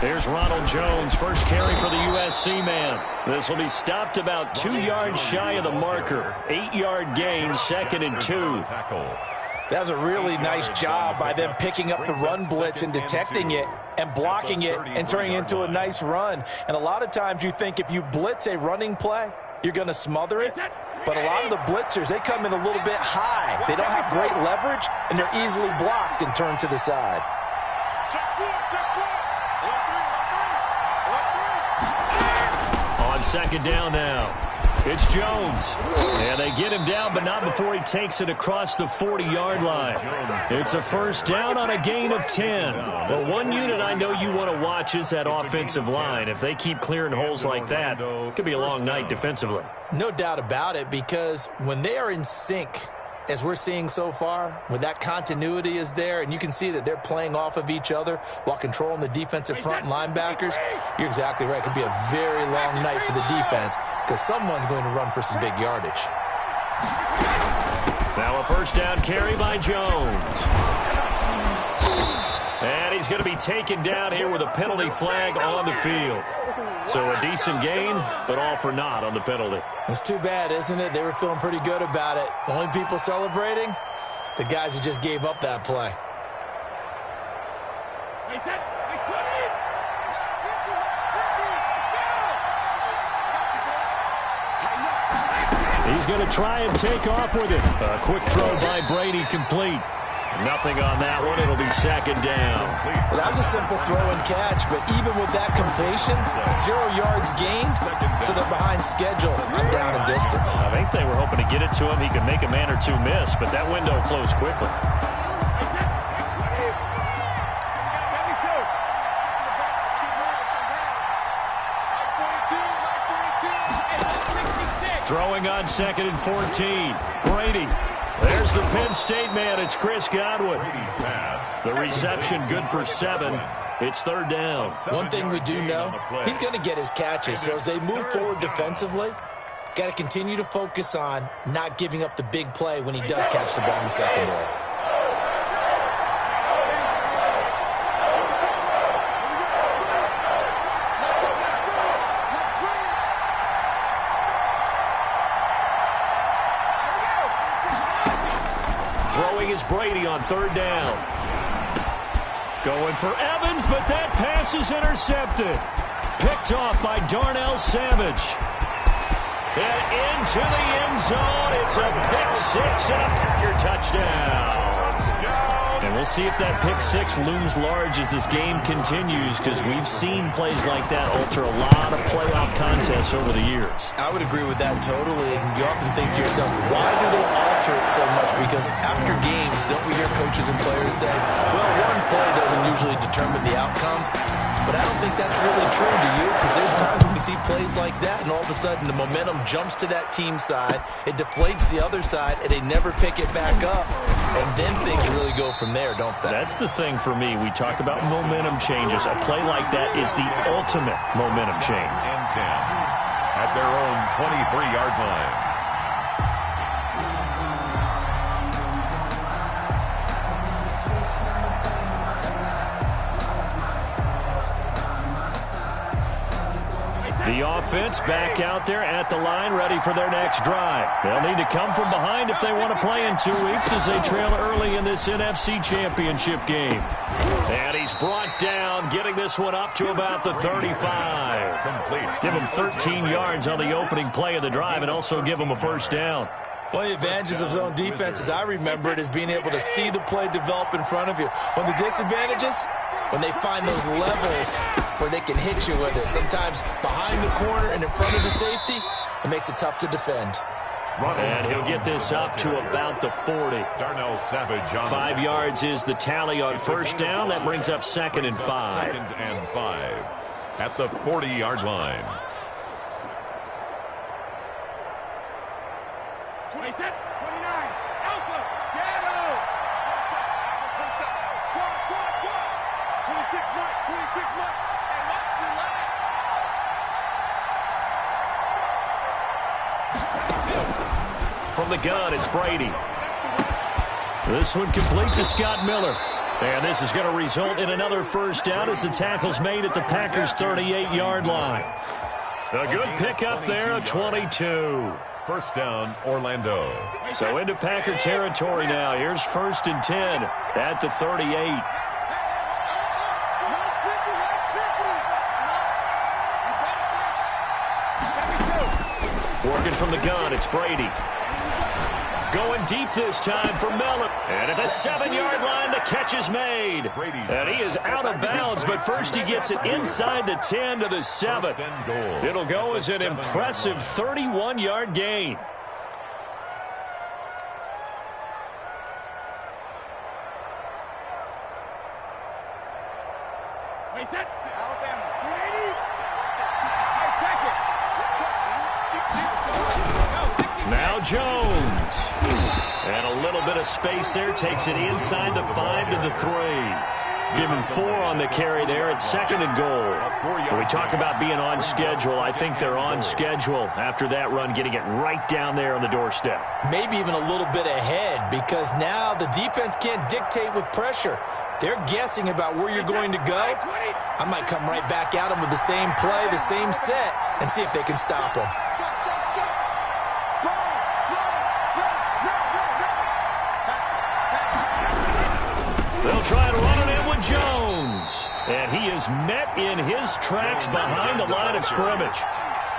There's Ronald Jones, first carry for the USC man. This will be stopped about 2 yards shy of the marker. 8-yard gain, 2nd and 2. That was a really nice job by them picking up the run blitz and detecting it and blocking it and turning it into a nice run. And a lot of times you think if you blitz a running play, you're going to smother it. But a lot of the blitzers, they come in a little bit high. They don't have great leverage, and they're easily blocked and turned to the side. On 2nd down now, it's Jones. And they get him down, but not before he takes it across the 40-yard line. It's a first down on a gain of 10. Well, one unit I know you want to watch is that offensive line. If they keep clearing holes like that, it could be a long night defensively. No doubt about it, because when they are in sync, as we're seeing so far, when that continuity is there, and you can see that they're playing off of each other while controlling the defensive front linebackers, you're exactly right. It could be a very long night for the defense because someone's going to run for some big yardage. Now a first down carry by Jones. And he's going to be taken down here with a penalty flag on the field. So a decent gain, but all for naught on the penalty. It's too bad, isn't it? They were feeling pretty good about it. The only people celebrating, the guys who just gave up that play. He's going to try and take off with it. A quick throw by Brady, complete. Nothing on that one. It'll be 2nd down. Well, that was a simple throw and catch, but even with that completion, 0 yards gained, so they're behind schedule on down and distance. I think they were hoping to get it to him. He could make a man or two miss, but that window closed quickly. Throwing on 2nd and 14. Brady. There's the Penn State man. It's Chris Godwin. The reception good for 7. It's 3rd down. One thing we do know, he's going to get his catches. So as they move forward defensively, got to continue to focus on not giving up the big play when he does catch the ball in the secondary. Is Brady on 3rd down. Going for Evans, but that pass is intercepted. Picked off by Darnell Savage. And into the end zone. It's a pick 6 and a Packer touchdown. And we'll see if that pick 6 looms large as this game continues, because we've seen plays like that alter a lot of playoff contests over the years. I would agree with that totally. And you often think to yourself, why do they alter it so much? Because after games, don't we hear coaches and players say, well, one play doesn't usually determine the outcome? But I don't think that's really true, do you? Because there's times when we see plays like that, and all of a sudden the momentum jumps to that team side, it deflates the other side, and they never pick it back up. And then things really go from there, don't they? That's the thing for me. We talk about momentum changes. A play like that is the ultimate momentum change. And 10 at their own 23-yard line. The offense back out there at the line, ready for their next drive. They'll need to come from behind if they want to play in 2 weeks as they trail early in this NFC Championship game. And he's brought down, getting this one up to about the 35. Give him 13 yards on the opening play of the drive and also give him a first down. One of the advantages of zone defense, as I remember it, is being able to see the play develop in front of you. One of the disadvantages, when they find those levels where they can hit you with it. Sometimes behind the corner and in front of the safety, it makes it tough to defend. And he'll get this up to about the 40. Darnell Savage on 5 yards is the tally on first down. That brings up 2nd and 5. 2nd and 5 at the 40-yard line. 27, 29, Alpha, Shadow. 26 Mike, and watch the line. From the gun, it's Brady. This one complete to Scott Miller. And this is going to result in another first down as the tackle's made at the Packers' 38-yard line. A good pickup there, a 22. First down, Orlando. So into Packer territory now. Here's 1st and 10 at the 38. Working from the gun, it's Brady. Going deep this time for Miller. And at the 7-yard line, the catch is made. And he is out of bounds, but first he gets it inside the 10 to the 7. It'll go as an impressive 31-yard gain. Wait, that's Alabama. Now Jones. And a little bit of space there. Takes it inside the 5 to the 3. Give him 4 on the carry there at 2nd and goal. When we talk about being on schedule, I think they're on schedule after that run, getting it right down there on the doorstep. Maybe even a little bit ahead, because now the defense can't dictate with pressure. They're guessing about where you're going to go. I might come right back at them with the same play, the same set, and see if they can stop them. They'll try to run it in with Jones. And he is met in his tracks behind the line of scrimmage.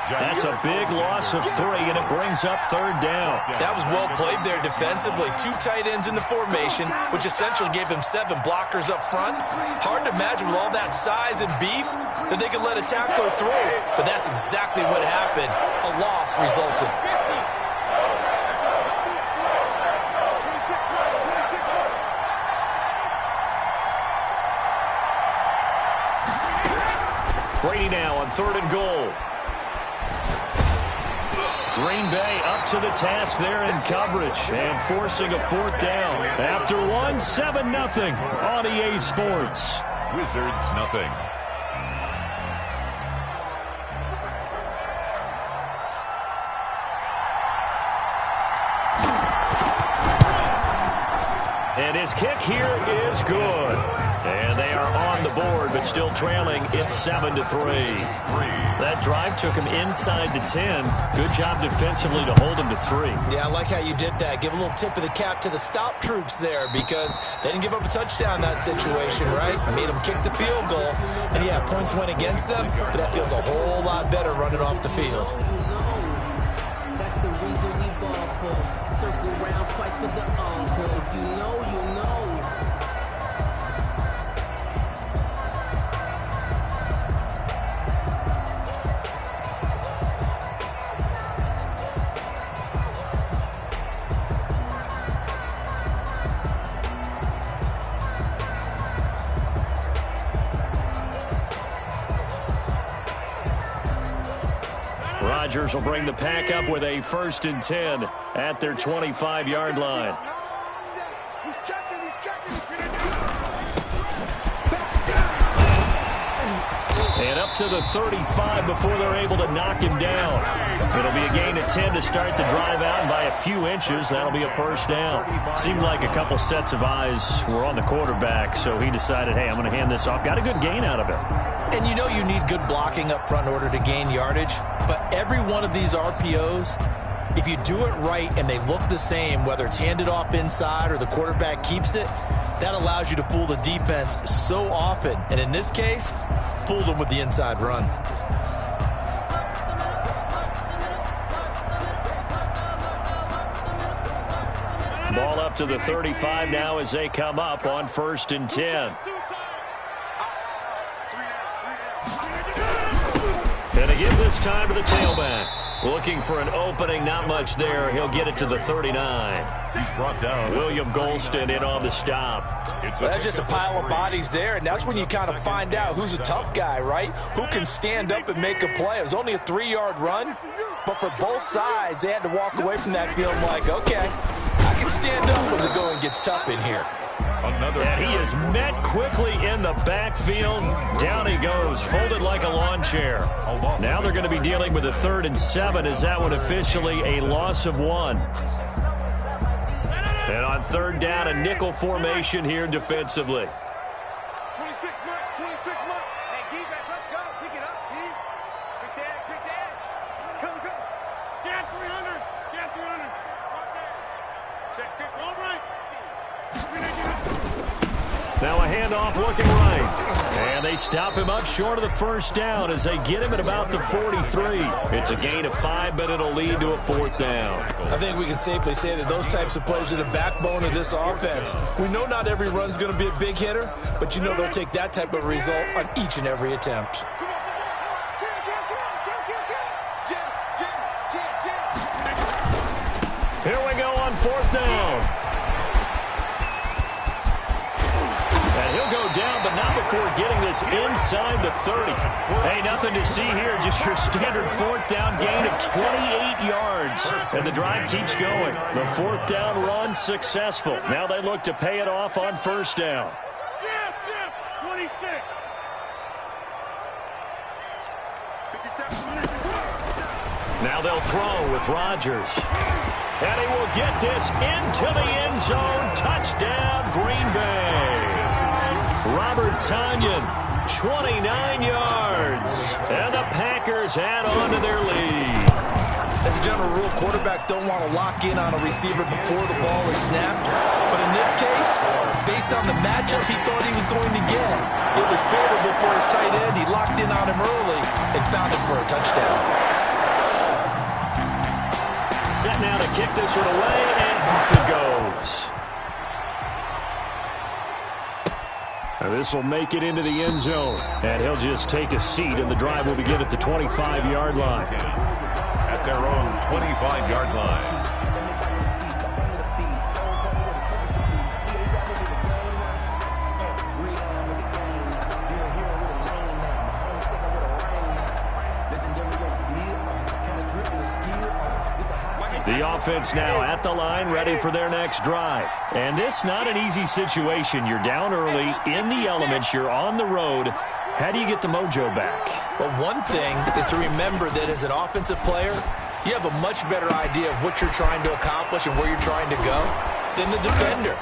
That's a big loss of 3, and it brings up 3rd down. That was well played there defensively. 2 tight ends in the formation, which essentially gave him 7 blockers up front. Hard to imagine with all that size and beef that they could let a tackler through. But that's exactly what happened. A loss resulted. Brady now on 3rd and goal. Green Bay up to the task there in coverage and forcing a 4th down. After 1, 7-0 on EA Sports. Wizards, nothing. And his kick here is good. And they are on the board, but still trailing. It's 7-3. That drive took him inside the 10. Good job defensively to hold him to 3. Yeah, I like how you did that. Give a little tip of the cap to the stop troops there, because they didn't give up a touchdown in that situation, right? I made them kick the field goal. And, yeah, points went against them, but that feels a whole lot better running off the field. That's the reason we ball for. Circle round twice for the encore. If you know, you know. Rodgers will bring the pack up with a 1st and 10 at their 25-yard line. He's checking. And up to the 35 before they're able to knock him down. It'll be a gain of 10 to start the drive out, and by a few inches, that'll be a 1st down. Seemed like a couple sets of eyes were on the quarterback, so he decided, hey, I'm going to hand this off. Got a good gain out of it. And you know you need good blocking up front in order to gain yardage, but every one of these RPOs, if you do it right and they look the same, whether it's handed off inside or the quarterback keeps it, that allows you to fool the defense so often. And in this case, fooled them with the inside run. Ball up to the 35 now as they come up on 1st and 10. And they give this time to the tailback. Looking for an opening, not much there. He'll get it to the 39. He's brought down. William Golston in on the stop. Well, that's just a pile of bodies there, and that's when you kind of find out who's a tough guy, right? Who can stand up and make a play. It was only a 3-yard run, but for both sides, they had to walk away from that feeling like, okay, I can stand up when the going gets tough in here. And he is met quickly in the backfield. Down he goes, folded like a lawn chair. Now they're going to be dealing with a 3rd and 7 as that one officially a loss of 1. And on 3rd down, a nickel formation here defensively. 26 months. Hey, defense, let's go. Pick it up, D. Quick dash. Come. Get 300. Watch that. Check. All right. Now a handoff looking right. And they stop him up short of the 1st down as they get him at about the 43. It's a gain of 5, but it'll lead to a 4th down. I think we can safely say that those types of plays are the backbone of this offense. We know not every run's going to be a big hitter, but you know they'll take that type of result on each and every attempt. Here we go on 4th down. He'll go down, but not before getting this inside the 30. Hey, nothing to see here. Just your standard 4th down gain of 28 yards. And the drive keeps going. The 4th down run successful. Now they look to pay it off on 1st down. 26. Now they'll throw with Rodgers. And he will get this into the end zone. Touchdown, Green Bay. Robert Tonyan, 29 yards. And the Packers add on to their lead. As a general rule, quarterbacks don't want to lock in on a receiver before the ball is snapped. But in this case, based on the matchup he thought he was going to get, it was favorable for his tight end. He locked in on him early and found him for a touchdown. Set now to kick this one away, and off it goes. This will make it into the end zone. And he'll just take a seat, and the drive will begin at the 25-yard line. At their own 25-yard line. The offense now at the line, ready for their next drive. And this not an easy situation. You're down early, in the elements, you're on the road. How do you get the mojo back? Well, one thing is to remember that as an offensive player, you have a much better idea of what you're trying to accomplish and where you're trying to go than the defender.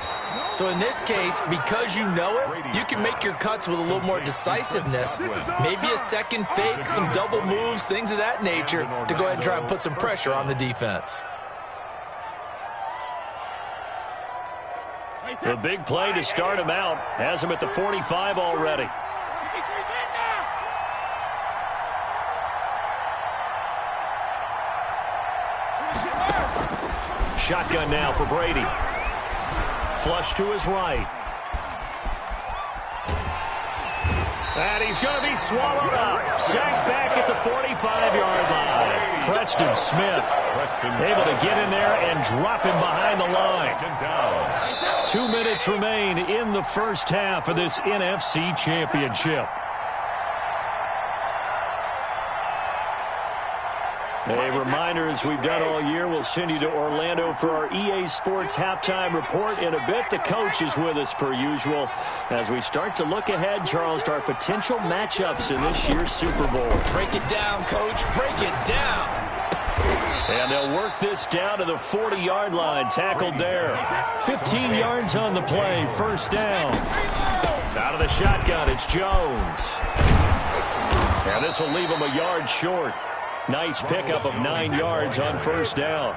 So in this case, because you know it, you can make your cuts with a little more decisiveness, maybe a second fake, some double moves, things of that nature, to go ahead and try and put some pressure on the defense. The big play to start him out has him at the 45 already. Shotgun now for Brady. Flush to his right. And he's going to be swallowed up. Sacked back at the 45-yard line. Preston Smith able to get in there and drop him behind the line. 2 minutes remain in the first half of this NFC Championship. A reminder, as we've done all year, we'll send you to Orlando for our EA Sports halftime report in a bit. The coach is with us per usual as we start to look ahead, Charles, to our potential matchups in this year's Super Bowl. Break it down, Coach. Break it down. And they'll work this down to the 40-yard line. Tackled there. 15 yards on the play. First down. Out of the shotgun, it's Jones. And this will leave him a yard short. Nice pickup of 9 yards on first down.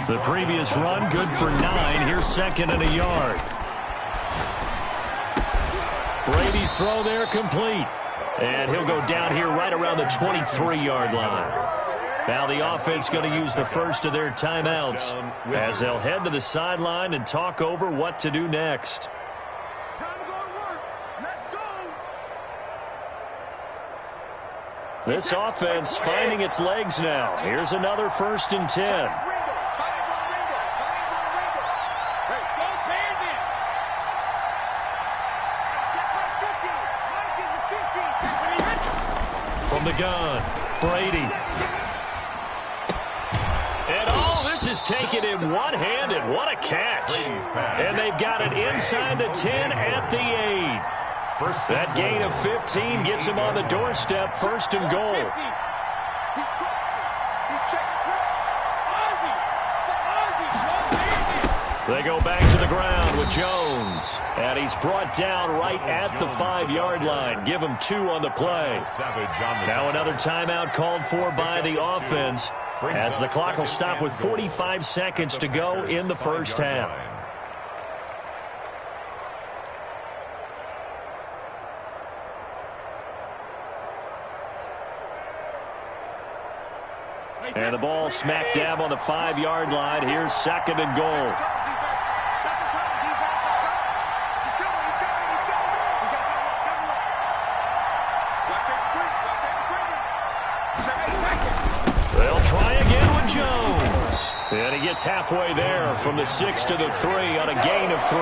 The previous run, good for 9. Here's second and a yard. Brady's throw there complete. And he'll go down here right around the 23-yard line. Now the offense going to use the first of their timeouts as they'll head to the sideline and talk over what to do next. This offense finding its legs now. Here's another 1st and 10. From the gun, Brady. And all this is taken in one-handed. What a catch. And they've got it inside the 10 at the 8. That gain of 15 gets him on the doorstep, 1st and goal. He's crossing. He's checking They go back to the ground with Jones. And he's brought down right at the 5-yard line. Give him 2 on the play. Now another timeout called for by the offense, as the clock will stop with 45 seconds to go in the first half. And the ball smack dab on the 5-yard line. Here's 2nd and goal. They'll try again with Jones. And he gets halfway there from the 6 to the 3 on a gain of 3.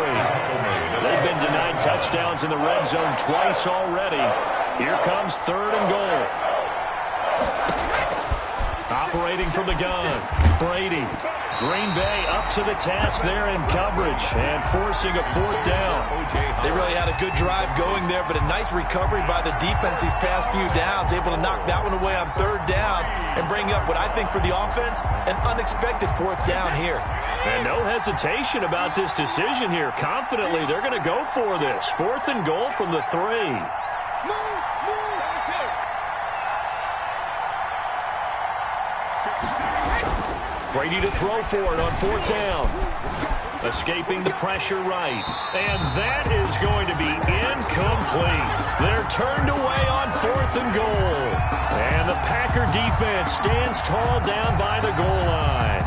They've been denied touchdowns in the red zone twice already. Here comes 3rd and goal. Operating from the gun, Brady. Green Bay up to the task there in coverage and forcing a 4th down. They really had a good drive going there, but a nice recovery by the defense these past few downs, able to knock that one away on 3rd down and bring up what I think for the offense, an unexpected 4th down here. And no hesitation about this decision here. Confidently, they're going to go for this. 4th and goal from the 3. Brady to throw for it on 4th down. Escaping the pressure right. And that is going to be incomplete. They're turned away on 4th and goal. And the Packer defense stands tall down by the goal line.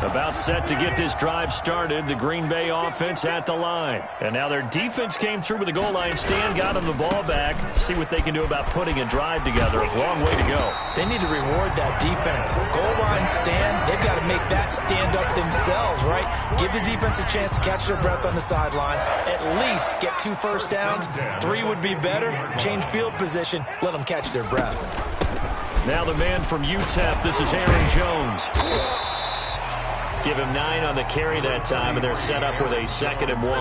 About set to get this drive started. The Green Bay offense at the line. And now their defense came through with the goal line stand, got them the ball back. See what they can do about putting a drive together. A long way to go. They need to reward that defense. Goal line stand, they've got to make that stand up themselves, right? Give the defense a chance to catch their breath on the sidelines. At least get 2 first downs. 3 would be better. Change field position. Let them catch their breath. Now the man from UTEP, this is Aaron Jones. Give him 9 on the carry that time, and they're set up with a 2nd and 1.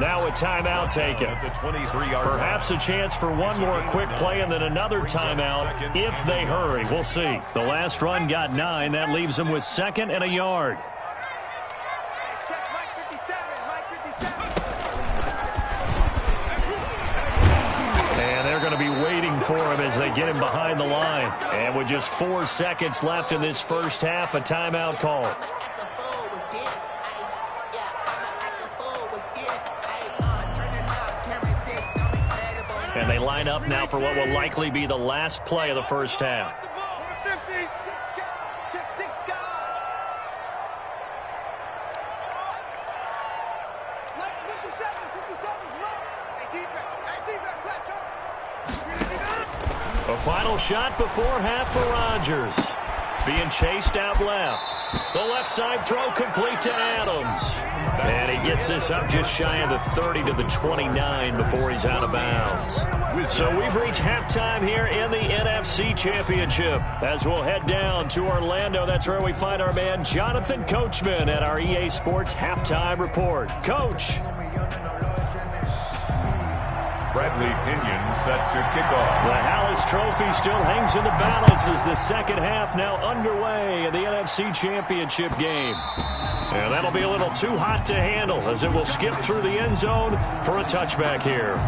Now a timeout taken. Perhaps a chance for one more quick play and then another timeout if they hurry. We'll see. The last run got 9. That leaves them with 2nd and a yard. Check Mike 57. Mike 57. And they're going to be waiting for him as they get him behind the line. And with just 4 seconds left in this first half, a timeout call. And they line up now for what will likely be the last play of the first half. A final shot before half for Rodgers. Being chased out left. The left side throw complete to Adams. And he gets this up just shy of the 30 to the 29 before he's out of bounds. So we've reached halftime here in the NFC Championship. As we'll head down to Orlando, that's where we find our man Jonathan Coachman at our EA Sports Halftime Report. Coach. Bradley Pinion set to kick off. The Hallis Trophy still hangs in the balance as the second half now underway in the NFC Championship game. And that'll be a little too hot to handle as it will skip through the end zone for a touchback here.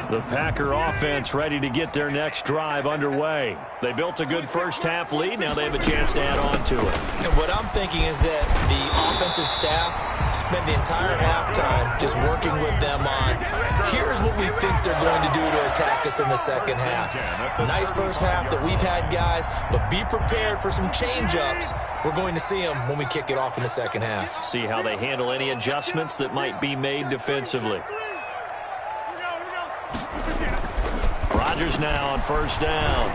The Packer offense ready to get their next drive underway. They built a good first half lead. Now they have a chance to add on to it. And what I'm thinking is that the offensive staff spent the entire halftime just working with them on, here's what we think they're going to do to attack us in the second half. Nice first half that we've had, guys, but be prepared for some change-ups. We're going to see them when we kick it off in the second half. See how they handle any adjustments that might be made defensively. Rodgers now on first down.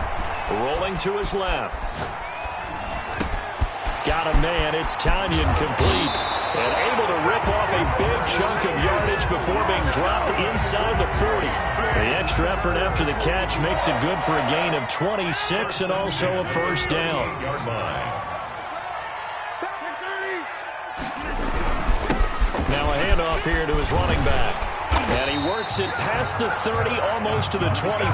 Rolling to his left. Got a man. It's Tonyan complete. And able to rip off a big chunk of yardage before being dropped inside the 40. The extra effort after the catch makes it good for a gain of 26 and also a first down. Now a handoff here to his running back. And he works it past the 30, almost to the 25.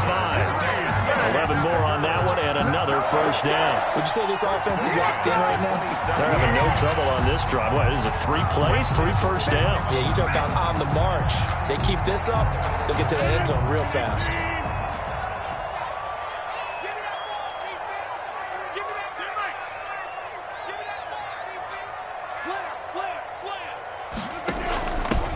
11 more on that one, and another first down. Would you say this offense is locked in right now? They're having no trouble on this drive. What, is it 3 plays, 3 first downs? Yeah, you talk about on the march. They keep this up, they'll get to the end zone real fast.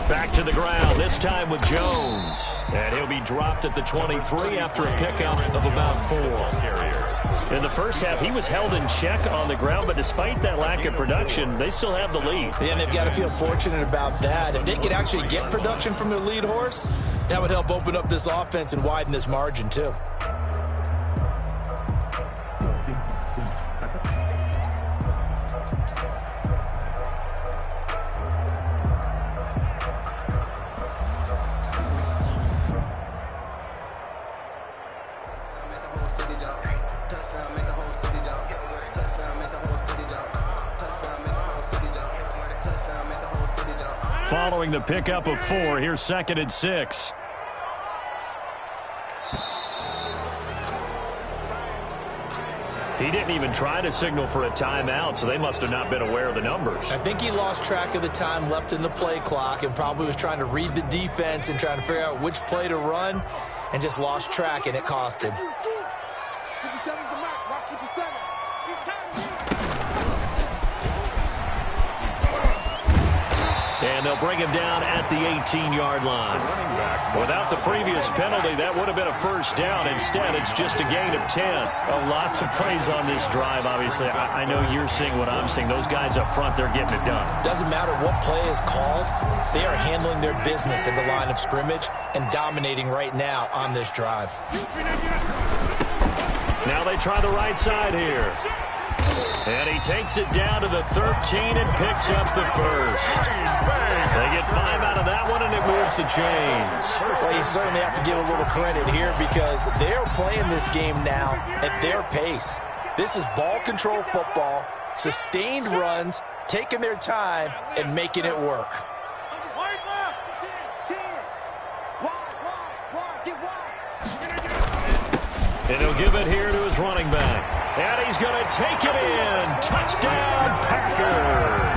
Back to the ground, this time with Jones. And he'll be dropped at the 23 after a pickup of about 4. In the first half, he was held in check on the ground, but despite that lack of production, they still have the lead. Yeah, and they've got to feel fortunate about that. If they could actually get production from their lead horse, that would help open up this offense and widen this margin, too. Following the pickup of 4, here's 2nd and 6. He didn't even try to signal for a timeout, so they must have not been aware of the numbers. I think he lost track of the time left in the play clock and probably was trying to read the defense and trying to figure out which play to run and just lost track, and it cost him. And they'll bring him down at the 18-yard line. Without the previous penalty, that would have been a first down. Instead, it's just a gain of 10. A lot to praise on this drive, obviously. I know you're seeing what I'm seeing. Those guys up front, they're getting it done. Doesn't matter what play is called. They are handling their business at the line of scrimmage and dominating right now on this drive. Now they try the right side here. And he takes it down to the 13 and picks up the first. They get 5 out of that one, and it moves the chains. Well, you certainly have to give a little credit here because they're playing this game now at their pace. This is ball control football, sustained runs, taking their time, and making it work. And he'll give it here to his running back. And he's going to take it in. Touchdown, Packers.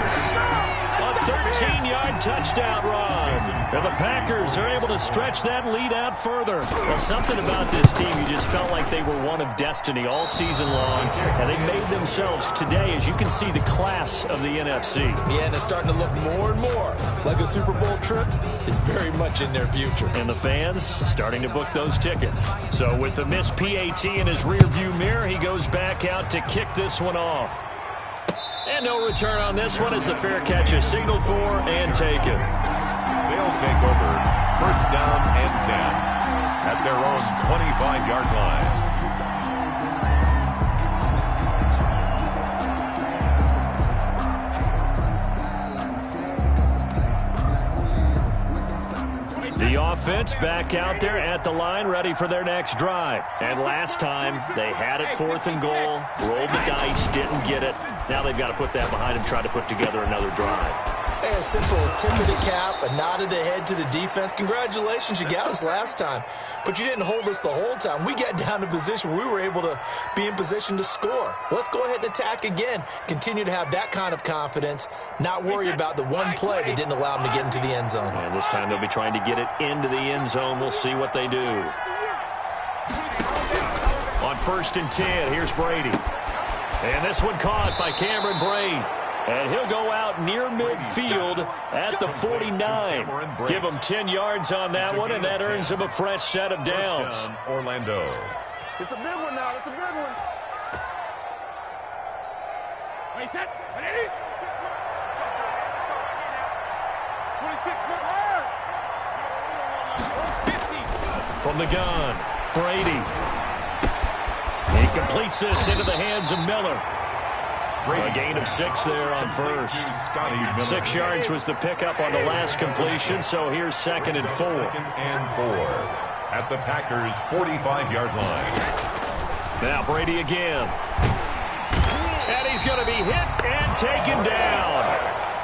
A 13-yard touchdown run. And the Packers are able to stretch that lead out further. Well, something about this team, you just felt like they were one of destiny all season long. And they made themselves today, as you can see, the class of the NFC. Yeah, and it's starting to look more and more like a Super Bowl trip is very much in their future. And the fans starting to book those tickets. So with the missed PAT in his rearview mirror, he goes back out to kick this one off. And no return on this one as the fair catch is signaled for and taken. They'll take over first down and 10 at their own 25-yard line. The offense back out there at the line, ready for their next drive. And last time, they had it 4th and goal, rolled the dice, didn't get it. Now they've got to put that behind them, try to put together another drive. Hey, a simple tip of the cap, a nod of the head to the defense. Congratulations, you got us last time. But you didn't hold us the whole time. We got down to position where we were able to be in position to score. Let's go ahead and attack again. Continue to have that kind of confidence, not worry about the one play that didn't allow them to get into the end zone. And this time they'll be trying to get it into the end zone. We'll see what they do. On 1st and 10, here's Brady. And this one caught by Cameron Brate. And he'll go out near midfield at the 49. Give him 10 yards on that one, and that earns him a fresh set of downs. Orlando. It's a big one now. It's a big one. Wait, set. Ready? 26 From the gun, Brady. He completes this into the hands of Miller. A gain of 6 there on first. 6 yards was the pickup on the last completion, so here's 2nd and 4. At the Packers' 45-yard line. Now Brady again. And he's going to be hit and taken down.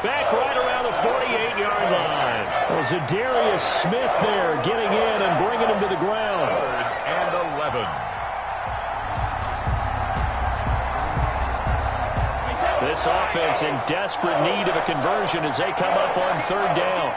Back right around the 48-yard line. Zadarius Smith there getting in and bringing him to the ground. 3rd and 11. This offense in desperate need of a conversion as they come up on 3rd down.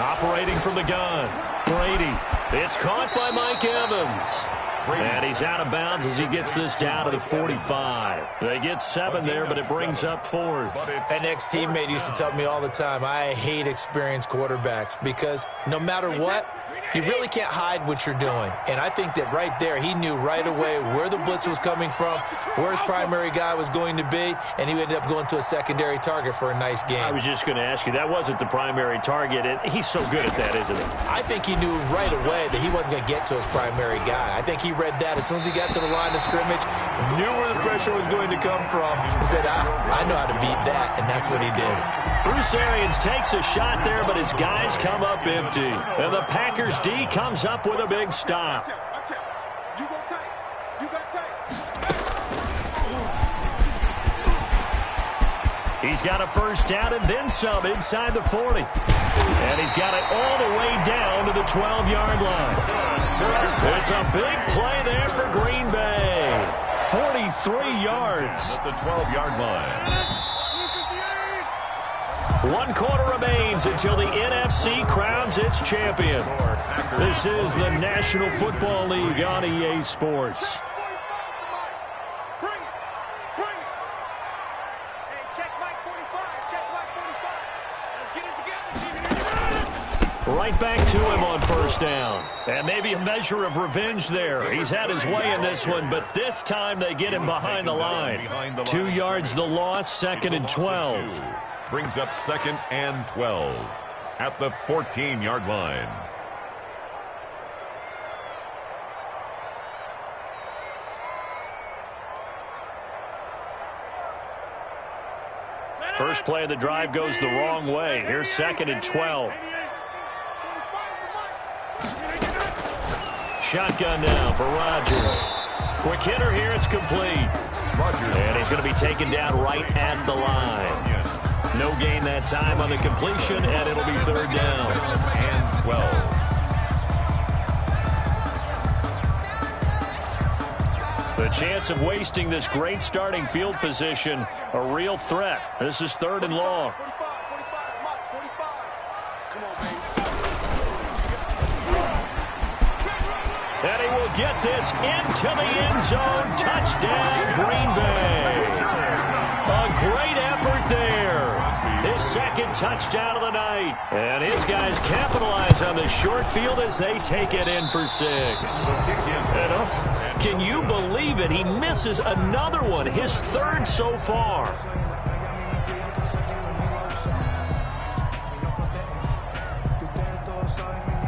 Operating from the gun. Brady. It's caught by Mike Evans. And he's out of bounds as he gets this down to the 45. They get 7 there, but it brings up 4th. An ex-teammate used to tell me all the time, I hate experienced quarterbacks because no matter what, you really can't hide what you're doing. And I think that right there, he knew right away where the blitz was coming from, where his primary guy was going to be, and he ended up going to a secondary target for a nice game. I was just going to ask you, that wasn't the primary target. He's so good at that, isn't he? I think he knew right away that he wasn't going to get to his primary guy. I think he read that as soon as he got to the line of scrimmage, knew where the pressure was going to come from, and said, I know how to beat that, and that's what he did. Bruce Arians takes a shot there, but his guys come up empty. And the Packers D comes up with a big stop. You go tight. You got tight. He's got a first down and then some inside the 40. And he's got it all the way down to the 12-yard line. It's a big play there for Green Bay. 43 yards. At the 12-yard line. 1 quarter remains until the NFC crowns its champion. This is the National Football League on EA Sports. Bring it. Bring it. Hey, check Mike 45. Check Mike 45. Let's get it together, team. Right back to him on first down. And maybe a measure of revenge there. He's had his way in this one, but this time they get him behind the line. 2 yards the loss, 2nd and 12. Brings up 2nd and 12 at the 14-yard line. First play of the drive goes the wrong way. Here's 2nd and 12. Shotgun now for Rodgers. Quick hitter here, it's complete. And he's going to be taken down right at the line. No gain that time on the completion, and it'll be 3rd down. And 12. The chance of wasting this great starting field position, a real threat. This is 3rd and long. 45, Mike, 45. Come on, baby. And he will get this into the end zone. Touchdown, Green Bay. A great effort there. His 2nd touchdown of the night. And his guys capitalize on the short field as they take it in for 6. And can you believe it? He misses another one, his 3rd so far.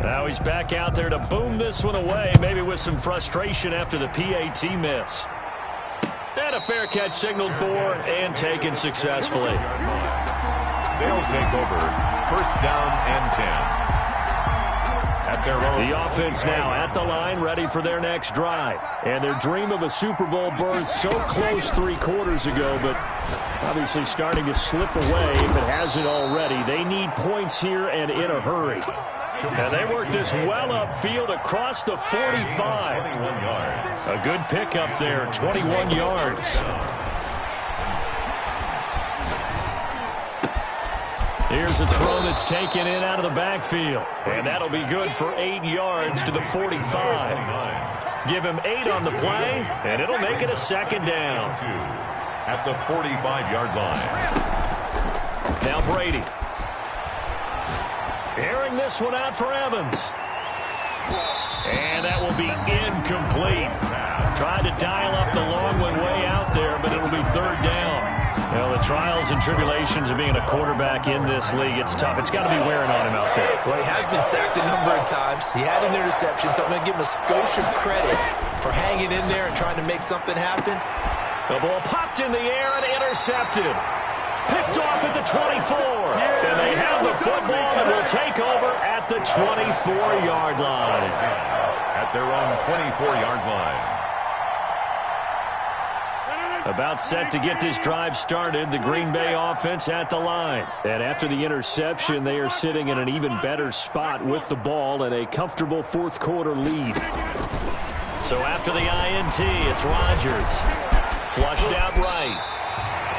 Now he's back out there to boom this one away, maybe with some frustration after the PAT miss. And a fair catch signaled for and taken successfully. They'll take over 1st down and 10. At their own. The offense now at the line, ready for their next drive. And their dream of a Super Bowl berth so close 3 quarters ago, but obviously starting to slip away if it hasn't already. They need points here and in a hurry. And they work this well upfield across the 45. 21 yards. A good pickup there, 21 yards. Here's a throw that's taken in out of the backfield. And that'll be good for 8 yards to the 45. Give him 8 on the play, and it'll make it a 2nd down. At the 45-yard line. Now Brady. Airing this one out for Evans. And that will be incomplete. Tried to dial up the long one way out there, but it'll be 3rd down. Well, the trials and tribulations of being a quarterback in this league, it's tough. It's got to be wearing on him out there. Well, he has been sacked a number of times. He had an interception, so I'm going to give him a skosh of credit for hanging in there and trying to make something happen. The ball popped in the air and intercepted. Picked off at the 24. And they have the football and will take over at the 24-yard line. At their own 24-yard line. About set to get this drive started, the Green Bay offense at the line. And after the interception, they are sitting in an even better spot with the ball and a comfortable fourth-quarter lead. So after the INT, it's Rodgers. Flushed out right.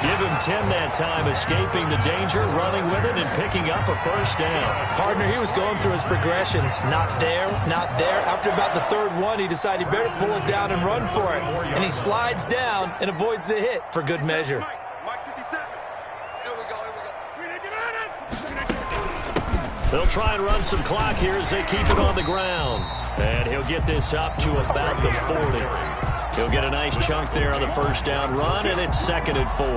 Give him 10 that time, escaping the danger, running with it, and picking up a first down. Partner, he was going through his progressions. Not there, not there. After about the third one, he decided he better pull it down and run for it. And he slides down and avoids the hit for good measure. Mike 57. Here we go, here we go. They'll try and run some clock here as they keep it on the ground. And he'll get this up to about the 40. He'll get a nice chunk there on the first down run, and it's 2nd and 4.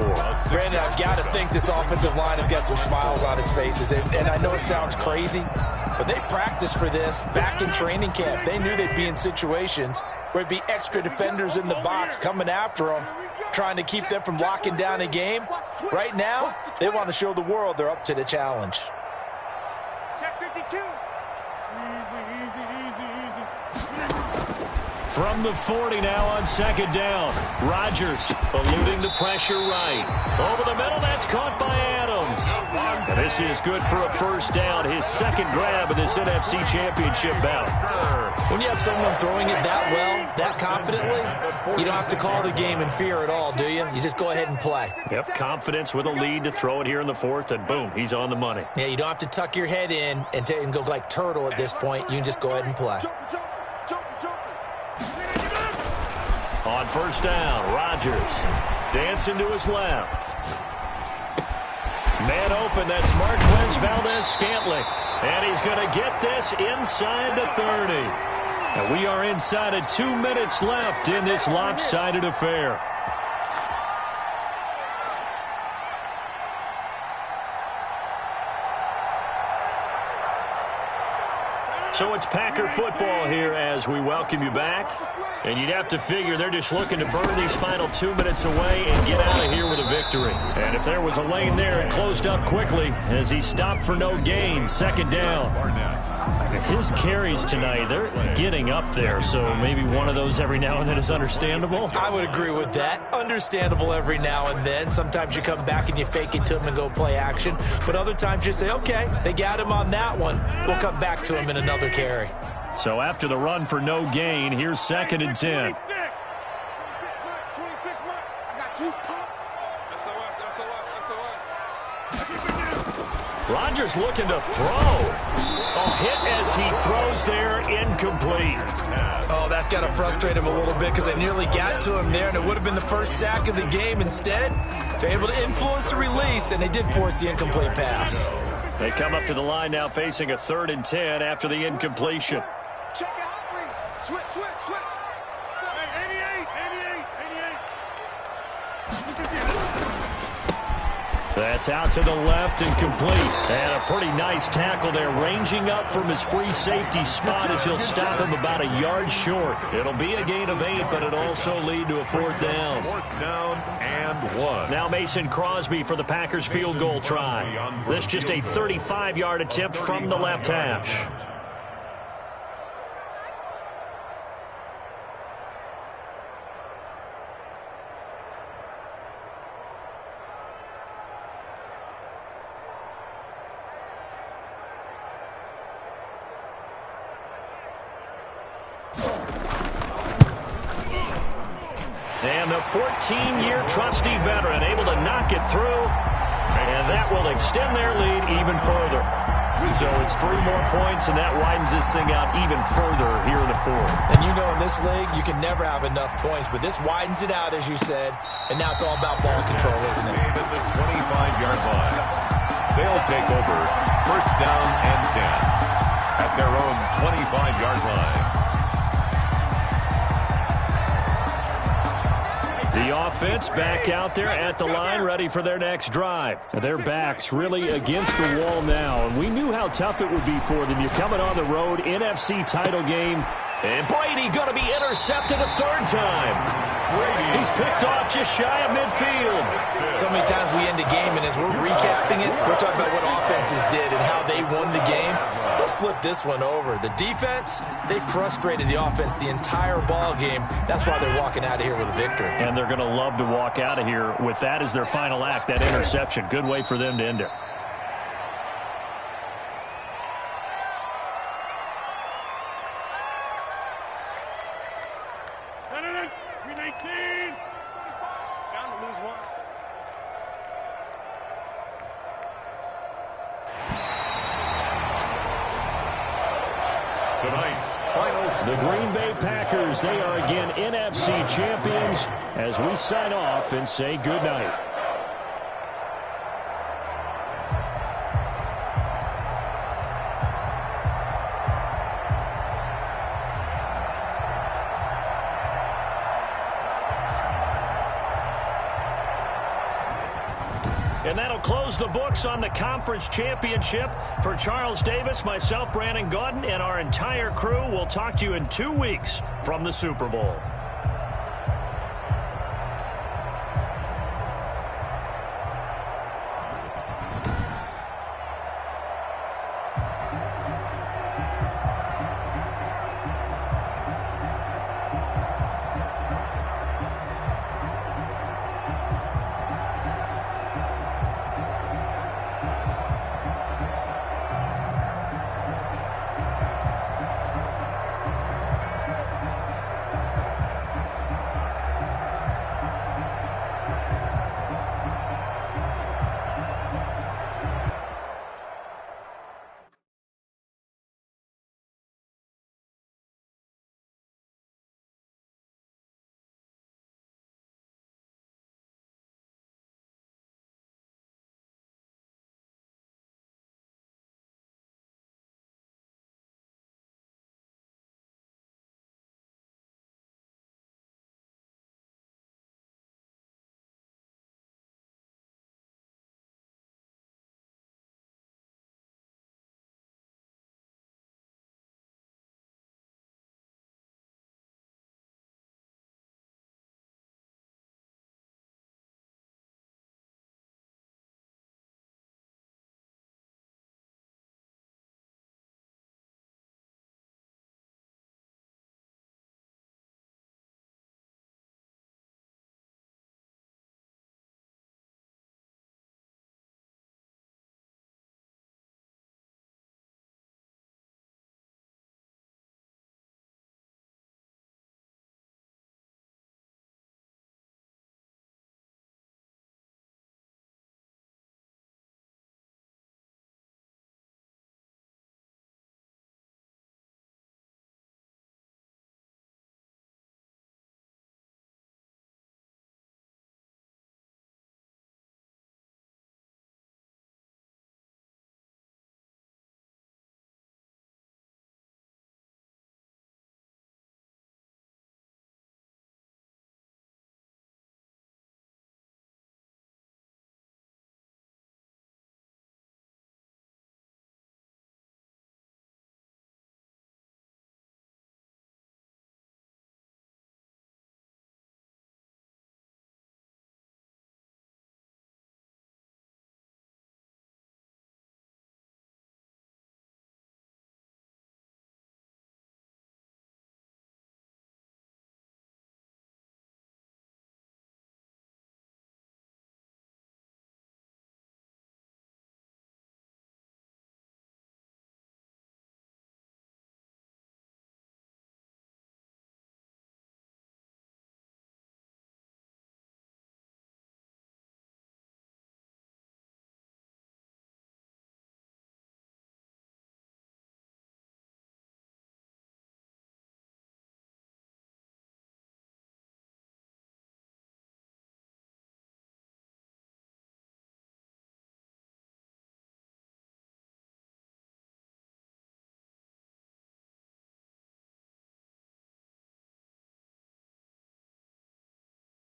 Brandon, I've got to think this offensive line has got some smiles on its faces. And I know it sounds crazy, but they practiced for this back in training camp. They knew they'd be in situations where it'd be extra defenders in the box coming after them, trying to keep them from locking down a game. Right now, they want to show the world they're up to the challenge. Check 52. From the 40 now on 2nd down. Rodgers eluding the pressure right. Over the middle, that's caught by Adams. And this is good for a first down, his second grab of this NFC Championship bout. When you have someone throwing it that well, that confidently, you don't have to call the game in fear at all, do you? You just go ahead and play. Yep, confidence with a lead to throw it here in the 4th, and boom, he's on the money. Yeah, you don't have to tuck your head in and go like turtle at this point. You can just go ahead and play. On first down, Rodgers dancing to his left. Man open, that's Marquez Valdes-Scantling. And he's going to get this inside the 30. And we are inside of 2 minutes left in this lopsided affair. So it's Packer football here as we welcome you back. And you'd have to figure they're just looking to burn these final 2 minutes away and get out of here with a victory. And if there was a lane there, it closed up quickly as he stopped for no gain. 2nd down. His carries tonight, they're getting up there, so maybe one of those every now and then is understandable. I would agree with that. Understandable every now and then. Sometimes you come back and you fake it to him and go play action. But other times you say, okay, they got him on that one. We'll come back to him in another carry. So after the run for no gain, here's 2nd and 10. 26 Mike. I got you. Rodgers looking to throw. A hit as he throws there, incomplete. Oh, that's got to frustrate him a little bit because they nearly got to him there, and it would have been the first sack of the game. Instead, they're able to influence the release, and they did force the incomplete pass. They come up to the line now facing a 3rd and 10 after the incompletion. Check it out, Reed. Switch. Hey, 88. That's out to the left and complete. And a pretty nice tackle there, ranging up from his free safety spot as he'll stop him about a yard short. It'll be a gain of 8, but it'll also lead to a 4th down. 4th down and 1. Now Mason Crosby for the Packers field goal try. This just a 35-yard attempt from the left hash. And the 14-year trusty veteran able to knock it through, and that will extend their lead even further. So it's 3 more points, and that widens this thing out even further here in the 4th. And you know in this league, you can never have enough points, but this widens it out, as you said, and now it's all about ball control, isn't it? At the 25-yard line. They'll take over first down and 10 at their own 25-yard line. The The offense back out there at the line, ready for their next drive. Their backs really against the wall now, and we knew how tough it would be for them. You're coming on the road, NFC title game, and Brady going to be intercepted a third time. He's picked off just shy of midfield. So many times we end a game, and as we're recapping it, we're talking about what offenses did and how they won the game. Let's flip this one over. The defense, they frustrated the offense the entire ball game. That's why they're walking out of here with a victory. And they're going to love to walk out of here with that as their final act, that interception. Good way for them to end it. The Green Bay Packers, they are again NFC champions as we sign off and say goodnight. And that'll close the books on the conference championship. For Charles Davis, myself, Brandon Gaudin, and our entire crew, we'll talk to you in 2 weeks from the Super Bowl.